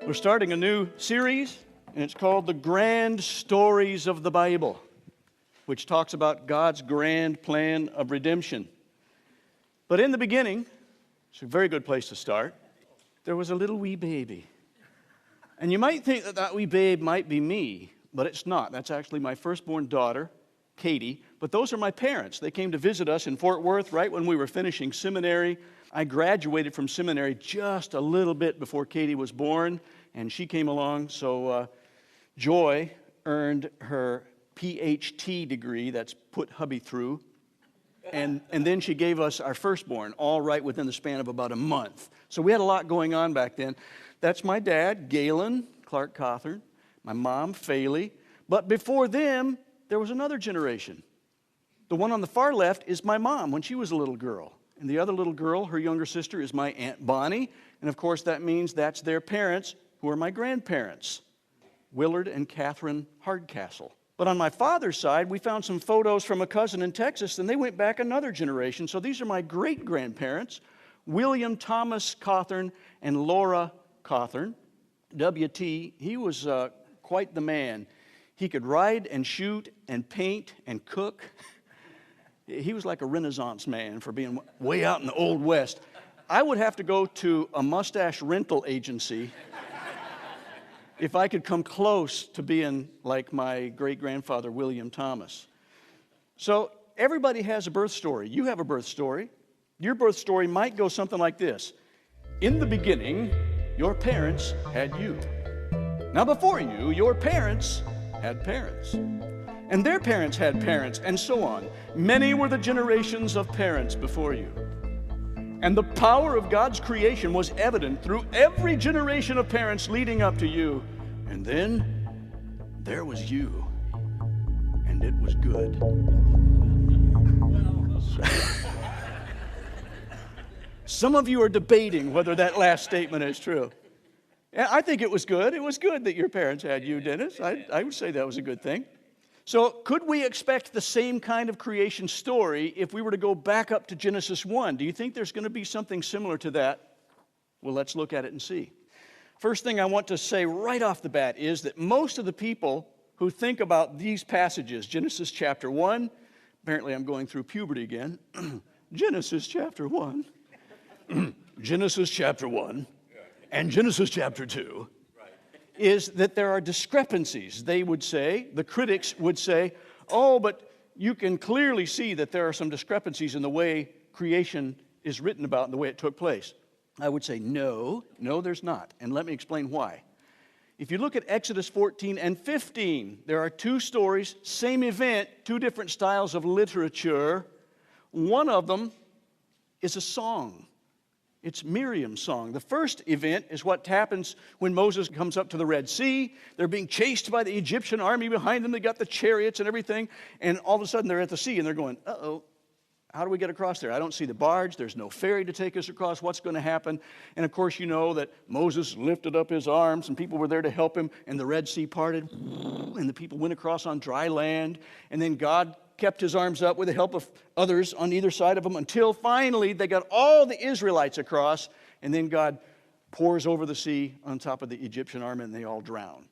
We're starting a new series, and it's called The Grand Stories of the Bible, which talks about God's grand plan of redemption. But in the beginning, it's a very good place to start, there was a little wee baby. And you might think that that wee babe might be me, but it's not. That's actually my firstborn daughter, Katie. But those are my parents. They came to visit us in Fort Worth right when we were finishing seminary. I graduated from seminary just a little bit before Katie was born, and she came along. So Joy earned her PhD degree, that's put hubby through, and then she gave us our firstborn, all right within the span of about a month. So we had a lot going on back then. That's my dad, Galen, Clark Cothern, my mom, Faley. But before them, there was another generation. The one on the far left is my mom when she was a little girl. And the other little girl, her younger sister, is my Aunt Bonnie. And of course, that means that's their parents, who are my grandparents, Willard and Catherine Hardcastle. But on my father's side, we found some photos from a cousin in Texas, and they went back another generation. So these are my great-grandparents, William Thomas Cothern and Laura Cothern. W.T., he was quite the man. He could ride and shoot and paint and cook. He was like a Renaissance man for being way out in the Old West. I would have to go to a mustache rental agency if I could come close to being like my great-grandfather, William Thomas. So everybody has a birth story. You have a birth story. Your birth story might go something like this. In the beginning, your parents had you. Now before you, your parents had parents. And their parents had parents, and so on. Many were the generations of parents before you. And the power of God's creation was evident through every generation of parents leading up to you. And then there was you, and it was good. Some of you are debating whether that last statement is true. I think it was good. It was good that your parents had you, Dennis. I would say that was a good thing. So could we expect the same kind of creation story if we were to go back up to Genesis 1? Do you think there's going to be something similar to that? Well, let's look at it and see. First thing I want to say right off the bat is that most of the people who think about these passages, Genesis chapter 1, apparently I'm going through puberty again, Genesis chapter 1, Genesis chapter 1, and Genesis chapter 2, is that there are discrepancies. They would say, the critics would say, oh, but you can clearly see that there are some discrepancies in the way creation is written about and the way it took place. I would say, no, there's not. And let me explain why. If you look at Exodus 14 and 15, there are two stories, same event, two different styles of literature. One of them is a song. It's Miriam's song. The first event is what happens when Moses comes up to the Red Sea. They're being chased by the Egyptian army behind them. They got the chariots and everything. And all of a sudden they're at the sea and they're going, uh-oh, how do we get across there? I don't see the barge. There's no ferry to take us across. What's going to happen? And of course you know that Moses lifted up his arms and people were there to help him. And the Red Sea parted and the people went across on dry land. And then God kept his arms up with the help of others on either side of him until finally they got all the Israelites across, and then God pours over the sea on top of the Egyptian army and they all drown.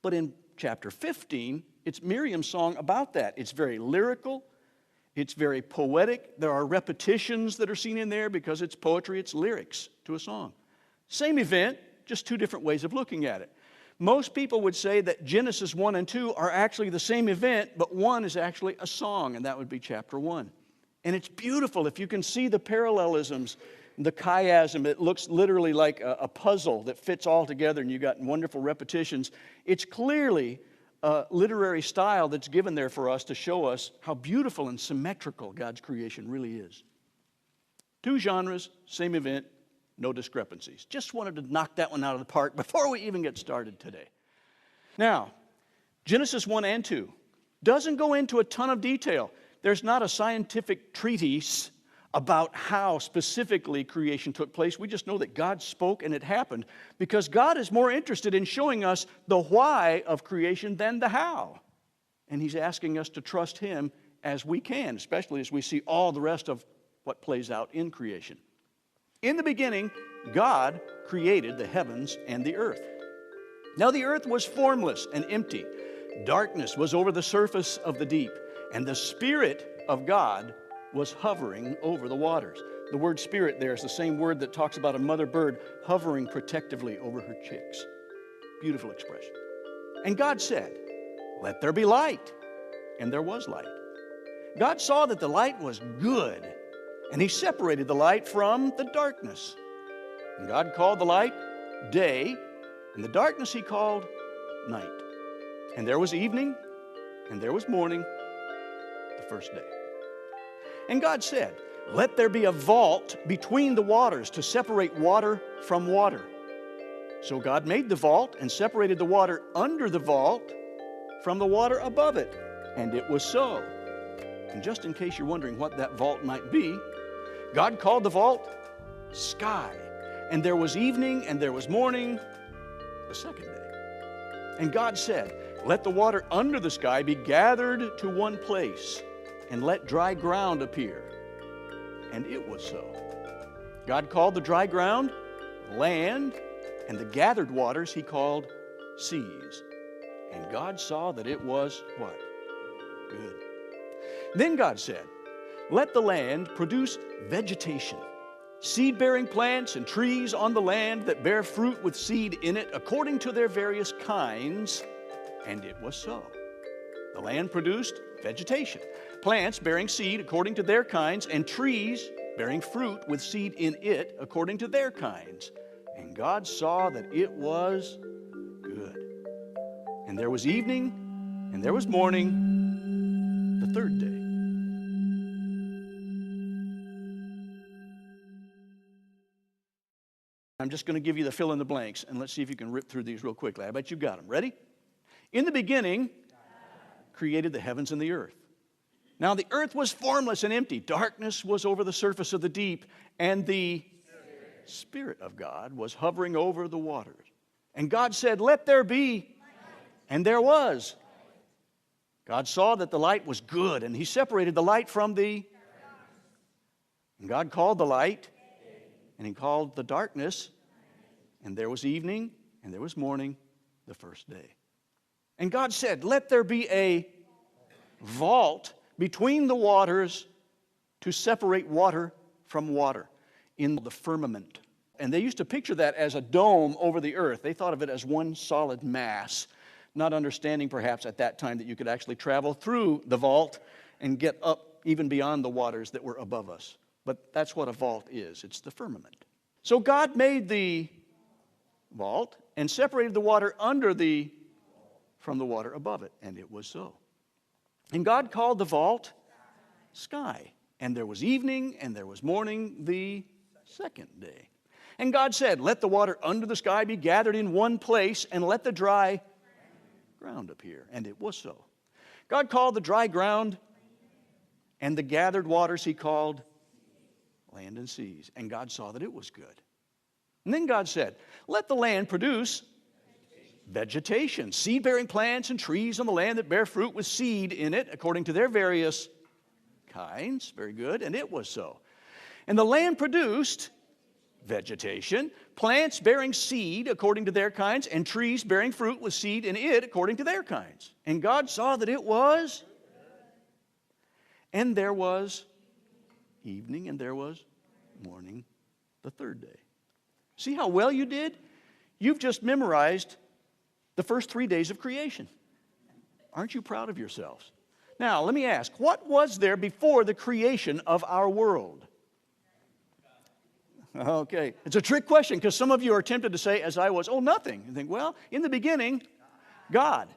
But in chapter 15, it's Miriam's song about that. It's very lyrical. It's very poetic. There are repetitions that are seen in there because it's poetry, it's lyrics to a song. Same event, just two different ways of looking at it. Most people would say that Genesis 1 and 2 are actually the same event, but one is actually a song, and that would be chapter 1. And it's beautiful. If you can see the parallelisms, the chiasm, it looks literally like a puzzle that fits all together, and you got wonderful repetitions. It's clearly a literary style that's given there for us to show us how beautiful and symmetrical God's creation really is. Two genres, same event, no discrepancies. Just wanted to knock that one out of the park before we even get started today. Now, Genesis 1 and 2 doesn't go into a ton of detail. There's not a scientific treatise about how specifically creation took place. We just know that God spoke and it happened because God is more interested in showing us the why of creation than the how. And He's asking us to trust Him as we can, especially as we see all the rest of what plays out in creation. In the beginning, God created the heavens and the earth. Now the earth was formless and empty. Darkness was over the surface of the deep, and the Spirit of God was hovering over the waters. The word spirit there is the same word that talks about a mother bird hovering protectively over her chicks. Beautiful expression. And God said, "Let there be light." And there was light. God saw that the light was good, and He separated the light from the darkness. And God called the light day, and the darkness He called night. And there was evening, and there was morning, the first day. And God said, "Let there be a vault between the waters to separate water from water." So God made the vault and separated the water under the vault from the water above it. And it was so. And just in case you're wondering what that vault might be, God called the vault sky. And there was evening and there was morning, the second day. And God said, "Let the water under the sky be gathered to one place, and let dry ground appear." And it was so. God called the dry ground land, and the gathered waters He called seas. And God saw that it was what? Good. Then God said, "Let the land produce vegetation, seed-bearing plants and trees on the land that bear fruit with seed in it according to their various kinds." And it was so. The land produced vegetation, plants bearing seed according to their kinds, and trees bearing fruit with seed in it according to their kinds. And God saw that it was good. And there was evening, and there was morning, the third day. I'm just going to give you the fill in the blanks, and let's see if you can rip through these real quickly. I bet you got them. Ready? In the beginning, created the heavens and the earth. Now the earth was formless and empty. Darkness was over the surface of the deep, and the Spirit of God was hovering over the waters. And God said, "Let there be," and there was. God saw that the light was good, and He separated the light from the. And God called the light, and He called the darkness, and there was evening, and there was morning, the first day. And God said, "Let there be a vault between the waters to separate water from water in the firmament." And they used to picture that as a dome over the earth. They thought of it as one solid mass, not understanding perhaps at that time that you could actually travel through the vault and get up even beyond the waters that were above us. But that's what a vault is. It's the firmament. So God made the vault and separated the water under the from the water above it, and it was so. And God called the vault sky. And there was evening, and there was morning, the second day. And God said, "Let the water under the sky be gathered in one place, and let the dry ground appear." And it was so. God called the dry ground, and the gathered waters He called land and seas. And God saw that it was good. And then God said, "Let the land produce vegetation, seed-bearing plants and trees on the land that bear fruit with seed in it according to their various kinds." Very good. And it was so. And the land produced vegetation, plants bearing seed according to their kinds, and trees bearing fruit with seed in it according to their kinds. And God saw that it was. And there was evening, and there was morning, the third day. See how well you did? You've just memorized the first 3 days of creation. Aren't you proud of yourselves? Now, let me ask, what was there before the creation of our world? Okay, it's a trick question because some of you are tempted to say, as I was, "Oh, nothing." You think, well, in the beginning, God.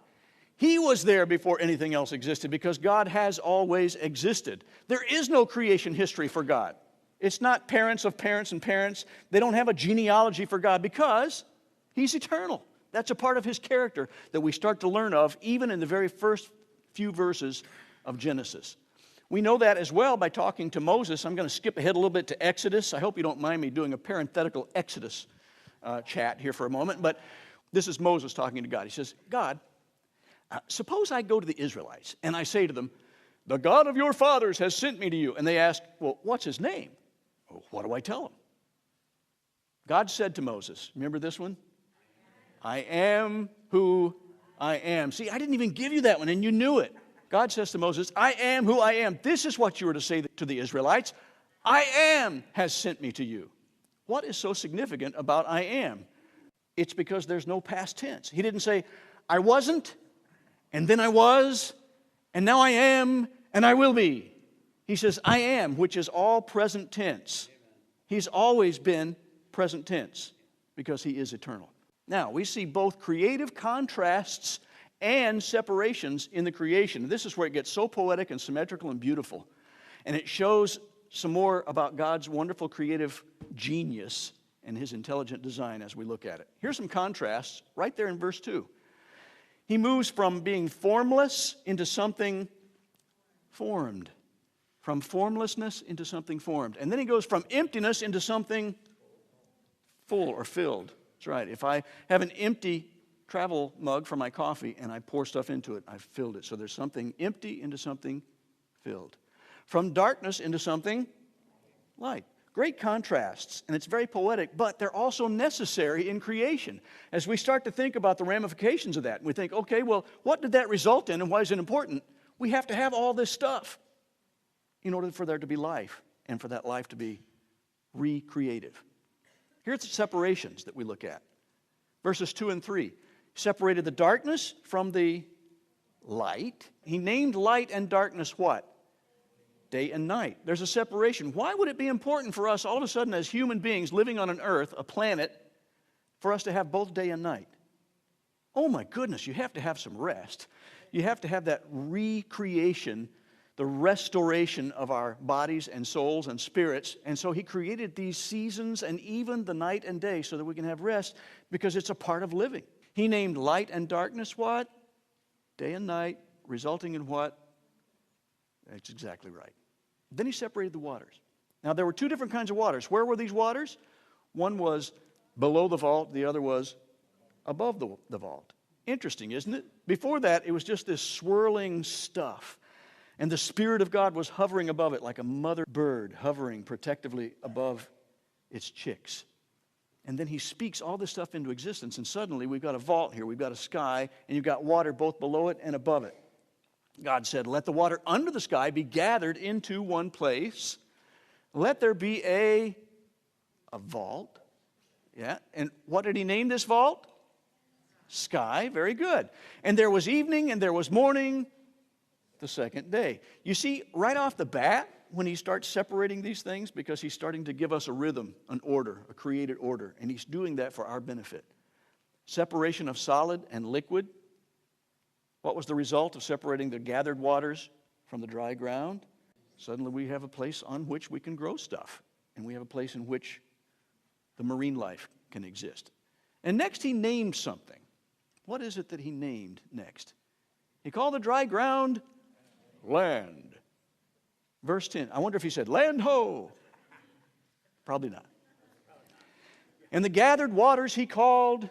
He was there before anything else existed because God has always existed. There is no creation history for God. It's not parents of parents and parents. They don't have a genealogy for God because He's eternal. That's a part of His character that we start to learn of even in the very first few verses of Genesis. We know that as well by talking to Moses. I'm going to skip ahead a little bit to Exodus. I hope you don't mind me doing a parenthetical Exodus chat here for a moment. But this is Moses talking to God. He says, "God, suppose I go to the Israelites and I say to them, 'The God of your fathers has sent me to you.' And they ask, 'Well, what's His name?' Well, what do I tell them?" God said to Moses, remember this one? I am who I am. See, I didn't even give you that one, and you knew it. God says to Moses, I am who I am. This is what you were to say to the Israelites. I am has sent me to you. What is so significant about I am? It's because there's no past tense. He didn't say, I wasn't, and then I was, and now I am, and I will be. He says, I am, which is all present tense. He's always been present tense because he is eternal. Now, we see both creative contrasts and separations in the creation. This is where it gets so poetic and symmetrical and beautiful. And it shows some more about God's wonderful creative genius and his intelligent design as we look at it. Here's some contrasts right there in verse 2. He moves from being formless into something formed. From formlessness into something formed. And then he goes from emptiness into something full or filled. That's right. If I have an empty travel mug for my coffee and I pour stuff into it, I've filled it. So there's something empty into something filled. From darkness into something light. Great contrasts, and it's very poetic, but they're also necessary in creation. As we start to think about the ramifications of that, we think, okay, well, what did that result in and why is it important? We have to have all this stuff in order for there to be life and for that life to be recreative. Here's the separations that we look at. Verses 2 and 3. He separated the darkness from the light. He named light and darkness what? Day and night. There's a separation. Why would it be important for us all of a sudden as human beings living on an earth, a planet, for us to have both day and night? Oh my goodness, you have to have some rest. You have to have that recreation, the restoration of our bodies and souls and spirits. And so he created these seasons and even the night and day so that we can have rest because it's a part of living. He named light and darkness what? Day and night, resulting in what? That's exactly right. Then he separated the waters. Now there were two different kinds of waters. Where were these waters? One was below the vault, the other was above the vault. Interesting, isn't it? Before that, it was just this swirling stuff. And the Spirit of God was hovering above it like a mother bird hovering protectively above its chicks. And then he speaks all this stuff into existence, and suddenly we've got a vault here, we've got a sky, and you've got water both below it and above it. God said, let the water under the sky be gathered into one place. Let there be a vault. Yeah, and what did he name this vault? Sky, very good. And there was evening and there was morning the second day. You see, right off the bat, when he starts separating these things, because he's starting to give us a rhythm, an order, a created order, and he's doing that for our benefit. Separation of solid and liquid. What was the result of separating the gathered waters from the dry ground? Suddenly we have a place on which we can grow stuff, and we have a place in which the marine life can exist. And next he named something. What is it that he named next? He called the dry ground land. Verse 10. I wonder if he said, land ho. Probably not. And the gathered waters he called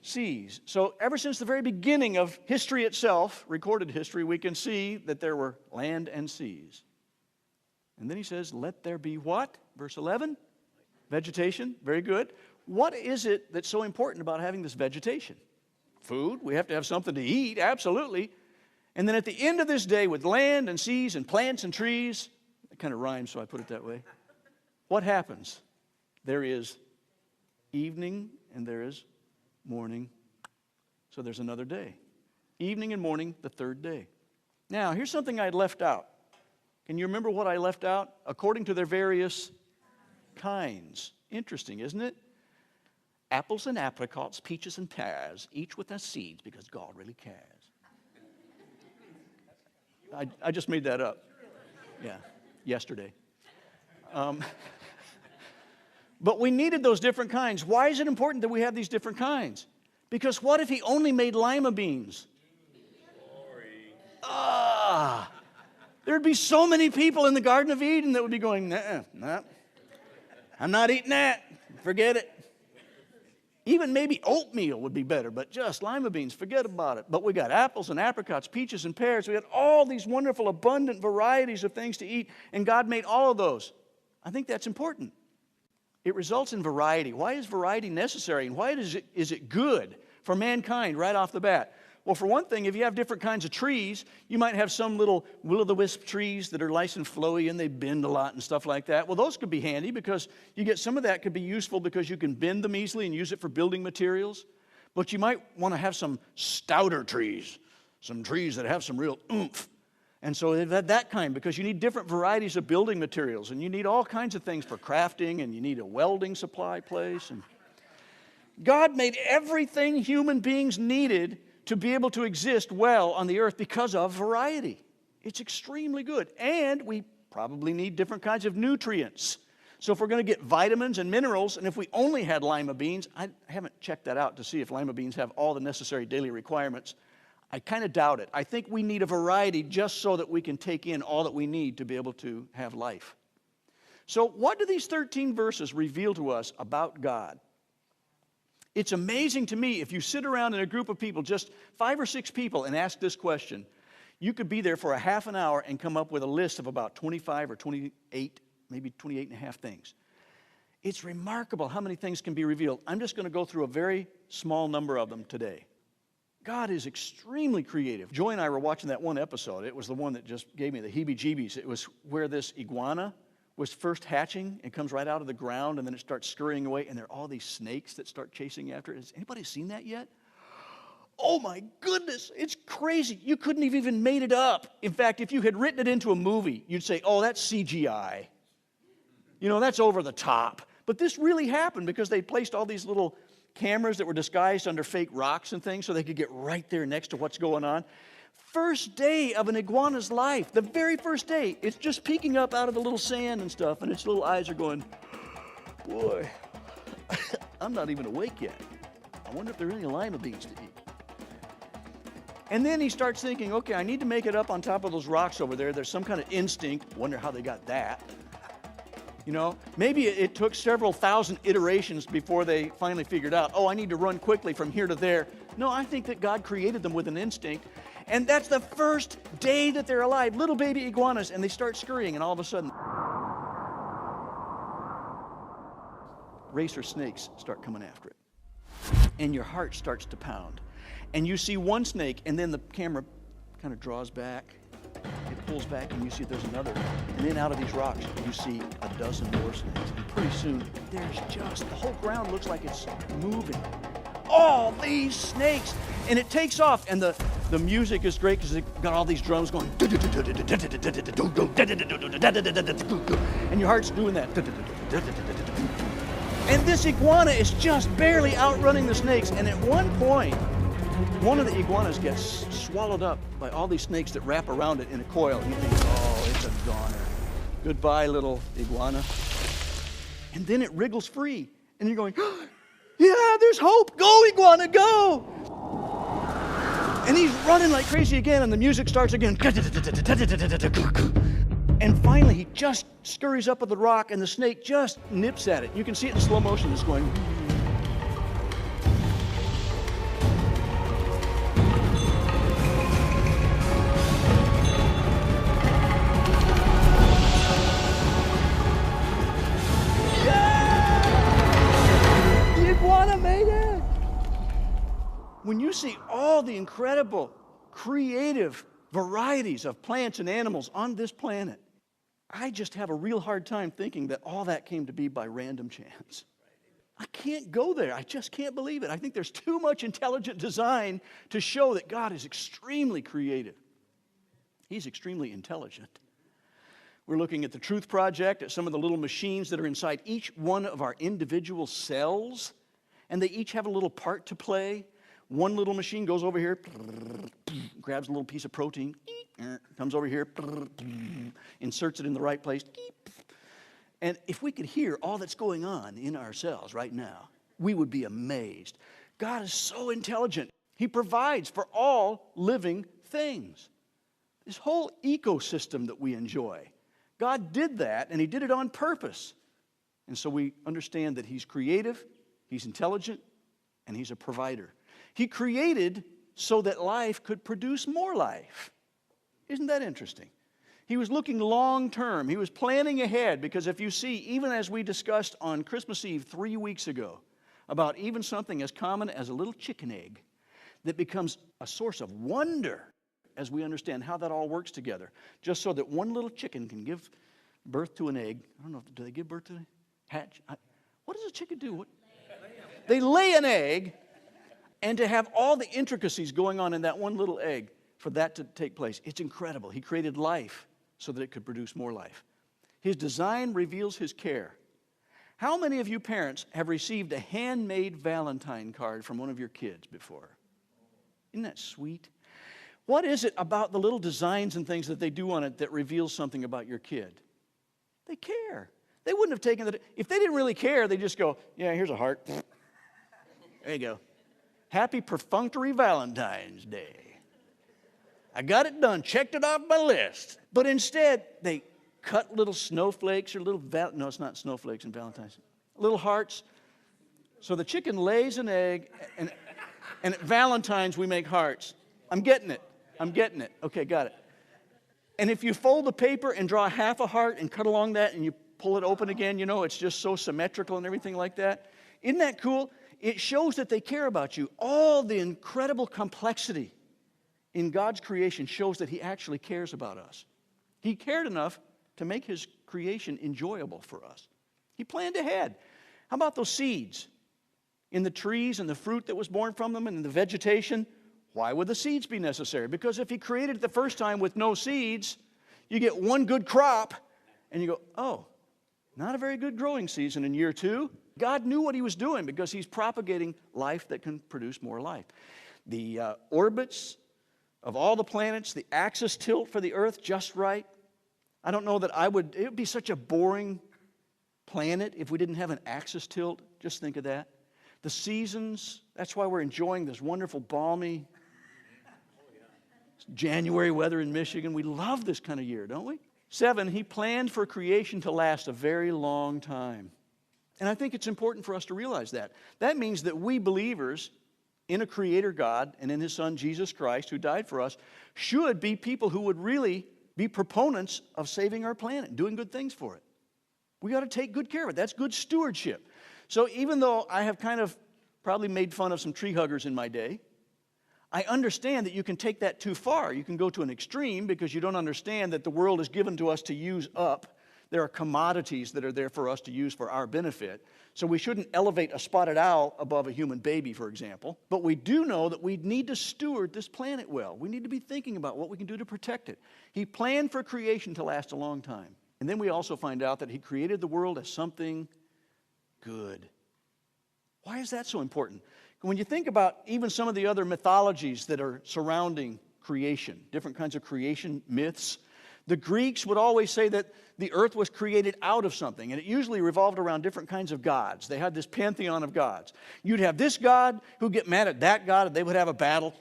seas. So ever since the very beginning of history itself, recorded history, we can see that there were land and seas. And then he says, let there be what? Verse 11. Vegetation. Very good. What is it that's so important about having this vegetation? Food. We have to have something to eat. Absolutely. And then at the end of this day, with land and seas and plants and trees, it kind of rhymes, so I put it that way. What happens? There is evening and there is morning. So there's another day. Evening and morning, the third day. Now, here's something I had left out. Can you remember what I left out? According to their various kinds. Interesting, isn't it? Apples and apricots, peaches and pears, each with their seeds, because God really cares. I just made that up. Yeah, yesterday. But we needed those different kinds. Why is it important that we have these different kinds? Because what if he only made lima beans? There'd be so many people in the Garden of Eden that would be going, nah, I'm not eating that. Forget it. Even maybe oatmeal would be better, but just lima beans, forget about it. But we got apples and apricots, peaches and pears. We got all these wonderful, abundant varieties of things to eat, and God made all of those. I think that's important. It results in variety. Why is variety necessary, and why is it good for mankind right off the bat? Well, for one thing, if you have different kinds of trees, you might have some little will-o'-the-wisp trees that are nice and flowy and they bend a lot and stuff like that. Well, those could be handy because you get some of that could be useful because you can bend them easily and use it for building materials. But you might want to have some stouter trees, some trees that have some real oomph. And so they've had that kind because you need different varieties of building materials and you need all kinds of things for crafting and you need a welding supply place. And God made everything human beings needed to be able to exist well on the earth because of variety. It's extremely good. And we probably need different kinds of nutrients. So if we're going to get vitamins and minerals, and if we only had lima beans, I haven't checked that out to see if lima beans have all the necessary daily requirements. I kind of doubt it. I think we need a variety just so that we can take in all that we need to be able to have life. So what do these 13 verses reveal to us about God? It's amazing to me if you sit around in a group of people, just 5 or 6 people, and ask this question. You could be there for a half an hour and come up with a list of about 25 or 28, maybe 28 and a half things. It's remarkable how many things can be revealed. I'm just going to go through a very small number of them today. God is extremely creative. Joy and I were watching that one episode. It was the one that just gave me the heebie-jeebies. It was where this iguana was first hatching and comes right out of the ground and then it starts scurrying away and there are all these snakes that start chasing after it. Has anybody seen that yet? Oh my goodness, it's crazy. You couldn't have even made it up. In fact, if you had written it into a movie, you'd say, oh, that's CGI. You know, that's over the top. But this really happened because they placed all these little cameras that were disguised under fake rocks and things so they could get right there next to what's going on. First day of an iguana's life, the very first day, it's just peeking up out of the little sand and stuff, and its little eyes are going, boy, I'm not even awake yet. I wonder if there are any lima beans to eat. And then he starts thinking, okay, I need to make it up on top of those rocks over there. There's some kind of instinct. Wonder how they got that. You know, maybe it took several thousand iterations before they finally figured out, oh, I need to run quickly from here to there. No, I think that God created them with an instinct. And that's the first day that they're alive, little baby iguanas, and they start scurrying, and all of a sudden, racer snakes start coming after it. And your heart starts to pound. And you see one snake, and then the camera kind of draws back. It pulls back, and you see there's another. And then out of these rocks, you see a dozen more snakes. And pretty soon, there's just, the whole ground looks like it's moving. All these snakes. And it takes off, and the music is great because it got all these drums going. And your heart's doing that. And this iguana is just barely outrunning the snakes. And at one point, one of the iguanas gets swallowed up by all these snakes that wrap around it in a coil. And you think, oh, it's a goner. Goodbye, little iguana. And then it wriggles free. And you're going, oh, yeah, there's hope. Go, iguana, go. And he's running like crazy again, and the music starts again. And finally, he just scurries up at the rock, and the snake just nips at it. You can see it in slow motion. It's going. Yeah! The iguana made it! When you see all the incredible, creative varieties of plants and animals on this planet, I just have a real hard time thinking that all that came to be by random chance. I can't go there. I just can't believe it. I think there's too much intelligent design to show that God is extremely creative. He's extremely intelligent. We're looking at the Truth Project, at some of the little machines that are inside each one of our individual cells, and they each have a little part to play. One little machine goes over here, grabs a little piece of protein, comes over here, inserts it in the right place. And if we could hear all that's going on in our cells right now, we would be amazed. God is so intelligent. He provides for all living things. This whole ecosystem that we enjoy, God did that, and He did it on purpose. And so we understand that He's creative, He's intelligent, and He's a provider. He created so that life could produce more life. Isn't that interesting? He was looking long term. He was planning ahead, because if you see, even as we discussed on Christmas Eve 3 weeks ago, about even something as common as a little chicken egg that becomes a source of wonder as we understand how that all works together, just so that one little chicken can give birth to an egg. I don't know, do they give birth to a hatch? What does a chicken do? What? They lay an egg, and to have all the intricacies going on in that one little egg, for that to take place, it's incredible. He created life so that it could produce more life. His design reveals his care. How many of you parents have received a handmade Valentine card from one of your kids before? Isn't that sweet? What is it about the little designs and things that they do on it that reveals something about your kid? They care. They wouldn't have taken that. If they didn't really care, they'd just go, yeah, here's a heart. There you go. Happy perfunctory Valentine's Day. I got it done, checked it off my list. But instead, they cut little snowflakes or little, no, it's not snowflakes and Valentine's, little hearts. So the chicken lays an egg, and at Valentine's we make hearts. I'm getting it. Okay, got it. And if you fold the paper and draw half a heart and cut along that and you pull it open again, you know, it's just so symmetrical and everything like that. Isn't that cool? It shows that they care about you. All the incredible complexity in God's creation shows that He actually cares about us. He cared enough to make His creation enjoyable for us. He planned ahead. How about those seeds in the trees and the fruit that was born from them and in the vegetation? Why would the seeds be necessary? Because if He created it the first time with no seeds, you get one good crop, and you go, oh, not a very good growing season in year 2. God knew what He was doing because He's propagating life that can produce more life. The orbits of all the planets, the axis tilt for the earth just right. I don't know that it would be such a boring planet if we didn't have an axis tilt. Just think of that. The seasons, that's why we're enjoying this wonderful balmy January weather in Michigan. We love this kind of year, don't we? 7, He planned for creation to last a very long time. And I think it's important for us to realize that. That means that we believers in a creator God and in His Son Jesus Christ, who died for us, should be people who would really be proponents of saving our planet and doing good things for it. We got to take good care of it. That's good stewardship. So even though I have kind of probably made fun of some tree huggers in my day, I understand that you can take that too far. You can go to an extreme because you don't understand that the world is given to us to use up. There are commodities that are there for us to use for our benefit. So we shouldn't elevate a spotted owl above a human baby, for example. But we do know that we need to steward this planet well. We need to be thinking about what we can do to protect it. He planned for creation to last a long time. And then we also find out that He created the world as something good. Why is that so important? When you think about even some of the other mythologies that are surrounding creation, different kinds of creation myths, the Greeks would always say that the earth was created out of something, and it usually revolved around different kinds of gods. They had this pantheon of gods. You'd have this god who'd get mad at that god, and they would have a battle.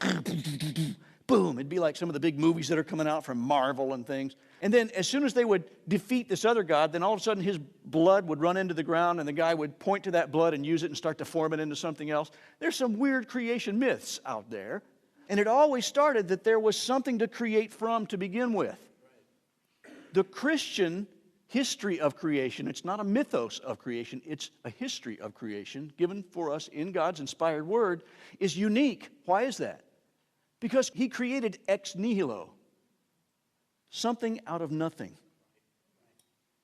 Boom! It'd be like some of the big movies that are coming out from Marvel and things. And then as soon as they would defeat this other god, then all of a sudden his blood would run into the ground, and the guy would point to that blood and use it and start to form it into something else. There's some weird creation myths out there. And it always started that there was something to create from to begin with. The Christian history of creation, it's not a mythos of creation, it's a history of creation given for us in God's inspired word, is unique. Why is that? Because He created ex nihilo, something out of nothing.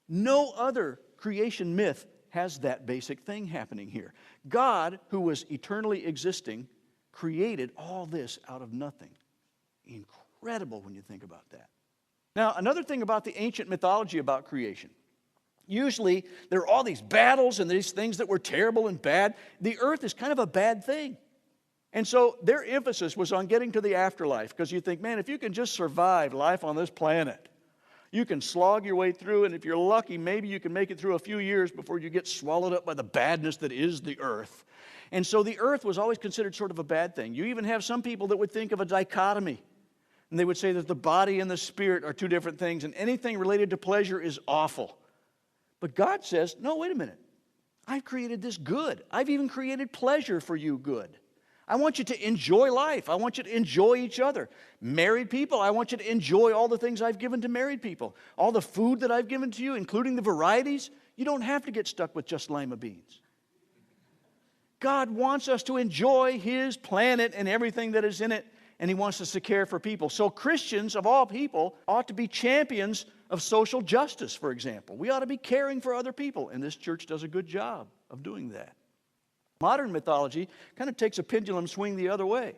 No other creation myth has that basic thing happening here. God, who was eternally existing, created all this out of nothing. Incredible when you think about that. Now, another thing about the ancient mythology about creation. Usually, there are all these battles and these things that were terrible and bad. The earth is kind of a bad thing. And so their emphasis was on getting to the afterlife, because you think, man, if you can just survive life on this planet, you can slog your way through, and if you're lucky, maybe you can make it through a few years before you get swallowed up by the badness that is the earth. And so the earth was always considered sort of a bad thing. You even have some people that would think of a dichotomy, and they would say that the body and the spirit are two different things, and anything related to pleasure is awful. But God says, no, wait a minute. I've created this good. I've even created pleasure for you good. I want you to enjoy life. I want you to enjoy each other. Married people, I want you to enjoy all the things I've given to married people. All the food that I've given to you, including the varieties. You don't have to get stuck with just lima beans. God wants us to enjoy His planet and everything that is in it, and He wants us to care for people. So Christians, of all people, ought to be champions of social justice, for example. We ought to be caring for other people, and this church does a good job of doing that. Modern mythology kind of takes a pendulum swing the other way.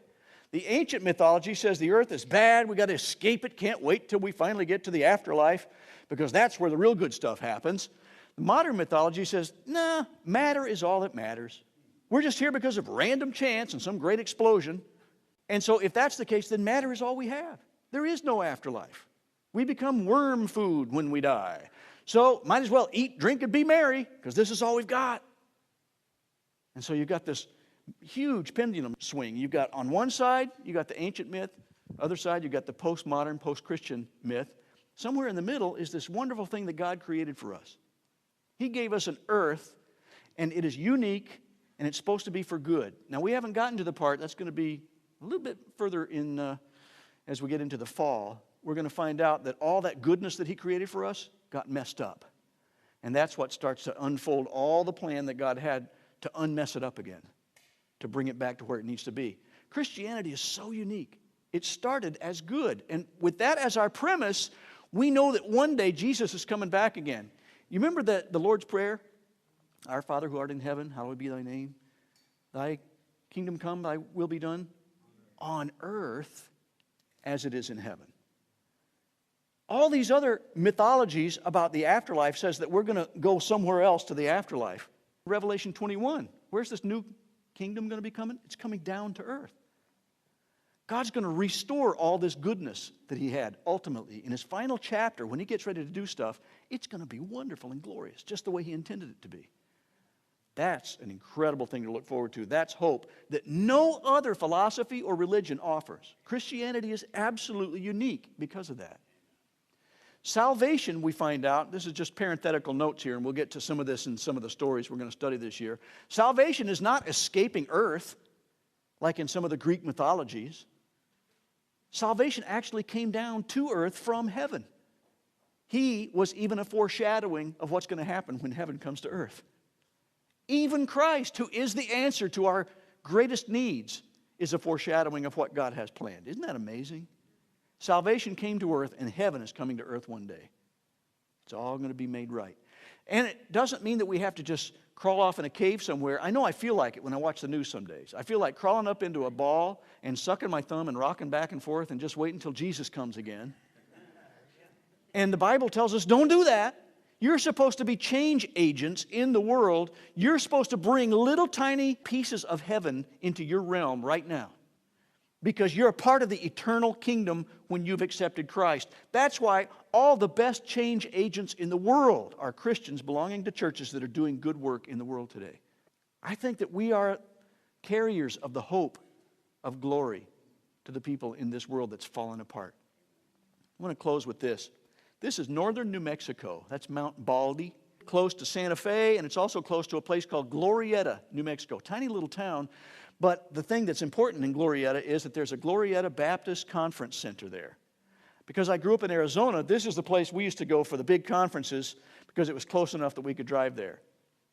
The ancient mythology says the earth is bad, we got to escape it, can't wait till we finally get to the afterlife, because that's where the real good stuff happens. The modern mythology says, nah, matter is all that matters. We're just here because of random chance and some great explosion. And so if that's the case, then matter is all we have. There is no afterlife. We become worm food when we die. So might as well eat, drink, and be merry, because this is all we've got. And so you've got this huge pendulum swing. You've got on one side, you've got the ancient myth. Other side, you've got the postmodern, post-Christian myth. Somewhere in the middle is this wonderful thing that God created for us. He gave us an earth, and it is unique, and it's supposed to be for good. Now, we haven't gotten to the part, that's going to be a little bit further in as we get into the fall. We're going to find out that all that goodness that He created for us got messed up. And that's what starts to unfold all the plan that God had to unmess it up again, to bring it back to where it needs to be. Christianity is so unique. It started as good. And with that as our premise, we know that one day Jesus is coming back again. You remember the Lord's Prayer? Our Father who art in heaven, hallowed be thy name. Thy kingdom come, thy will be done on earth as it is in heaven. All these other mythologies about the afterlife says that we're going to go somewhere else to the afterlife. Revelation 21, where's this new kingdom going to be coming? It's coming down to earth. God's going to restore all this goodness that He had ultimately. In His final chapter, when He gets ready to do stuff, it's going to be wonderful and glorious, just the way He intended it to be. That's an incredible thing to look forward to. That's hope that no other philosophy or religion offers. Christianity is absolutely unique because of that. Salvation, we find out, this is just parenthetical notes here, and we'll get to some of this in some of the stories we're going to study this year. Salvation is not escaping earth, like in some of the Greek mythologies. Salvation actually came down to earth from heaven. He was even a foreshadowing of what's going to happen when heaven comes to earth. Even Christ, who is the answer to our greatest needs, is a foreshadowing of what God has planned. Isn't that amazing? Salvation came to earth, and heaven is coming to earth one day. It's all going to be made right. And it doesn't mean that we have to just crawl off in a cave somewhere. I know I feel like it when I watch the news some days. I feel like crawling up into a ball and sucking my thumb and rocking back and forth and just waiting until Jesus comes again. And the Bible tells us, don't do that. You're supposed to be change agents in the world. You're supposed to bring little tiny pieces of heaven into your realm right now, because you're a part of the eternal kingdom when you've accepted Christ. That's why all the best change agents in the world are Christians belonging to churches that are doing good work in the world today. I think that we are carriers of the hope of glory to the people in this world that's fallen apart. I want to close with this. This is northern New Mexico. That's Mount Baldy, close to Santa Fe, and it's also close to a place called Glorieta, New Mexico. Tiny little town. But the thing that's important in Glorieta is that there's a Glorieta Baptist Conference Center there. Because I grew up in Arizona, this is the place we used to go for the big conferences because it was close enough that we could drive there.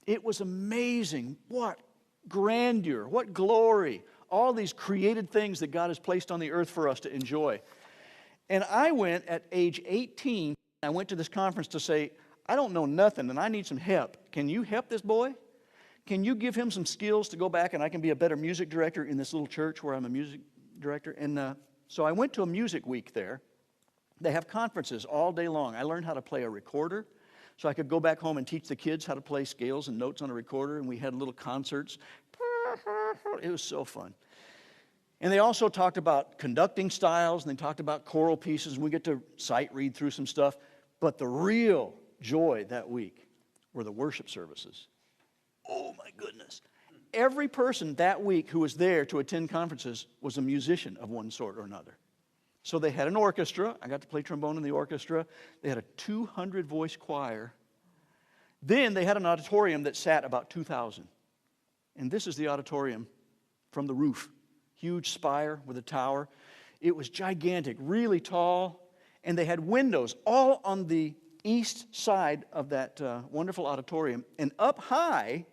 It was amazing. What grandeur, what glory, all these created things that God has placed on the earth for us to enjoy. And I went at age 18, I went to this conference to say, I don't know nothing and I need some help. Can you help this boy? Can you give him some skills to go back and I can be a better music director in this little church where I'm a music director? And so I went to a music week there. They have conferences all day long. I learned how to play a recorder so I could go back home and teach the kids how to play scales and notes on a recorder, and we had little concerts. It was so fun. And they also talked about conducting styles, and they talked about choral pieces, and we get to sight read through some stuff. But the real joy that week were the worship services. Oh my goodness. Every person that week who was there to attend conferences was a musician of one sort or another. So they had an orchestra. I got to play trombone in the orchestra. They had a 200-voice choir. Then they had an auditorium that sat about 2,000. And this is the auditorium from the roof. huge spire with a tower. It was gigantic, really tall, and they had windows all on the east side of that wonderful auditorium. And up high,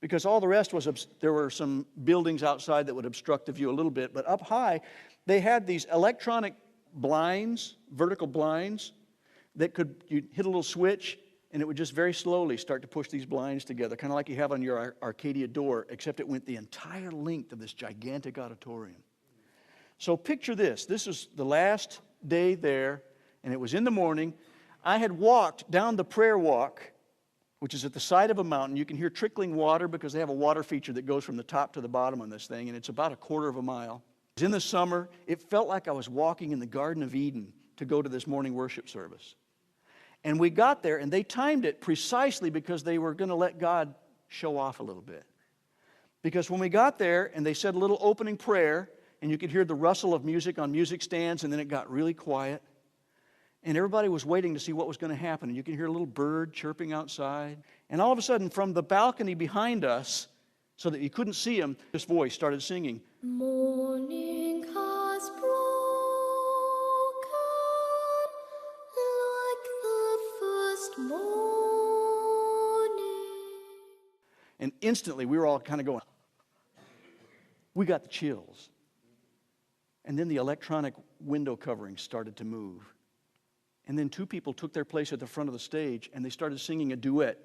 because all the rest was, there were some buildings outside that would obstruct the view a little bit, but up high, they had these electronic blinds, vertical blinds, that you'd hit a little switch, and it would just very slowly start to push these blinds together, kind of like you have on your Arcadia door, except it went the entire length of this gigantic auditorium. So picture this. This is the last day there, and it was in the morning. I had walked down the prayer walk, which is at the side of a mountain. You can hear trickling water because they have a water feature that goes from the top to the bottom on this thing, and it's about a quarter of a mile. It was in the summer. It felt like I was walking in the Garden of Eden to go to this morning worship service. And we got there, and they timed it precisely because they were going to let God show off a little bit. Because when we got there, and they said a little opening prayer, and you could hear the rustle of music on music stands, and then it got really quiet. And everybody was waiting to see what was going to happen. And you can hear a little bird chirping outside. And all of a sudden, from the balcony behind us, so that you couldn't see him, this voice started singing. Morning has broken like the first morning. And instantly, we were all kind of going, we got the chills. And then the electronic window coverings started to move. And then two people took their place at the front of the stage, and they started singing a duet.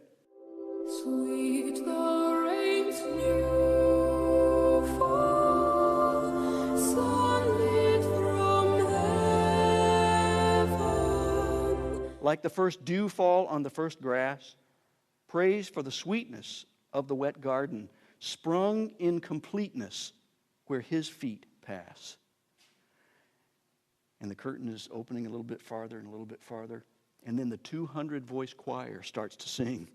Sweet the rain's new fall, sunlit from heaven. Like the first dew fall on the first grass, praise for the sweetness of the wet garden, sprung in completeness where his feet pass. And the curtain is opening a little bit farther and a little bit farther. And then the 200-voice choir starts to sing.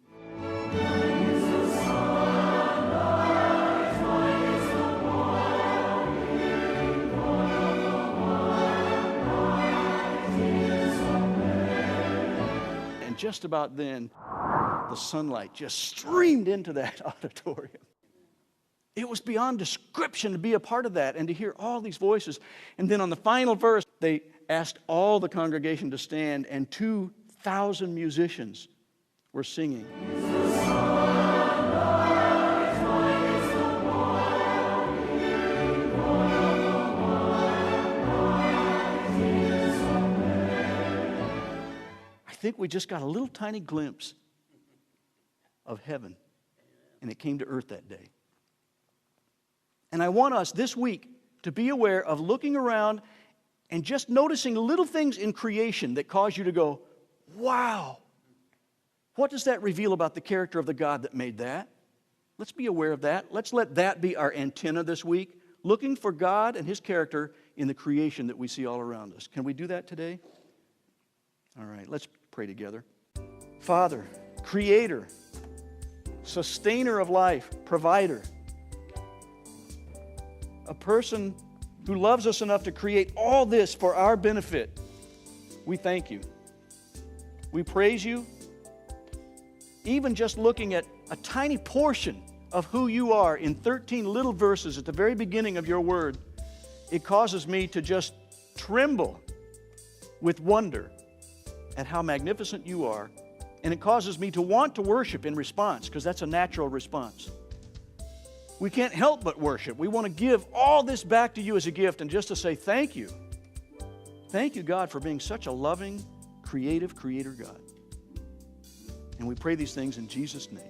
And just about then, the sunlight just streamed into that auditorium. It was beyond description to be a part of that and to hear all these voices. And then on the final verse, they asked all the congregation to stand, and 2,000 musicians were singing. I think we just got a little tiny glimpse of heaven, and it came to earth that day. And I want us this week to be aware of looking around and just noticing little things in creation that cause you to go, wow. What does that reveal about the character of the God that made that? Let's be aware of that. Let's let that be our antenna this week, looking for God and his character in the creation that we see all around us. Can we do that today? All right, let's pray together. Father, creator, sustainer of life, provider, a person who loves us enough to create all this for our benefit, we thank you. We praise you. Even just looking at a tiny portion of who you are in 13 little verses at the very beginning of your word, it causes me to just tremble with wonder at how magnificent you are. And it causes me to want to worship in response, because that's a natural response. We can't help but worship. We want to give all this back to you as a gift and just to say thank you. Thank you, God, for being such a loving, creative, creator God. And we pray these things in Jesus' name.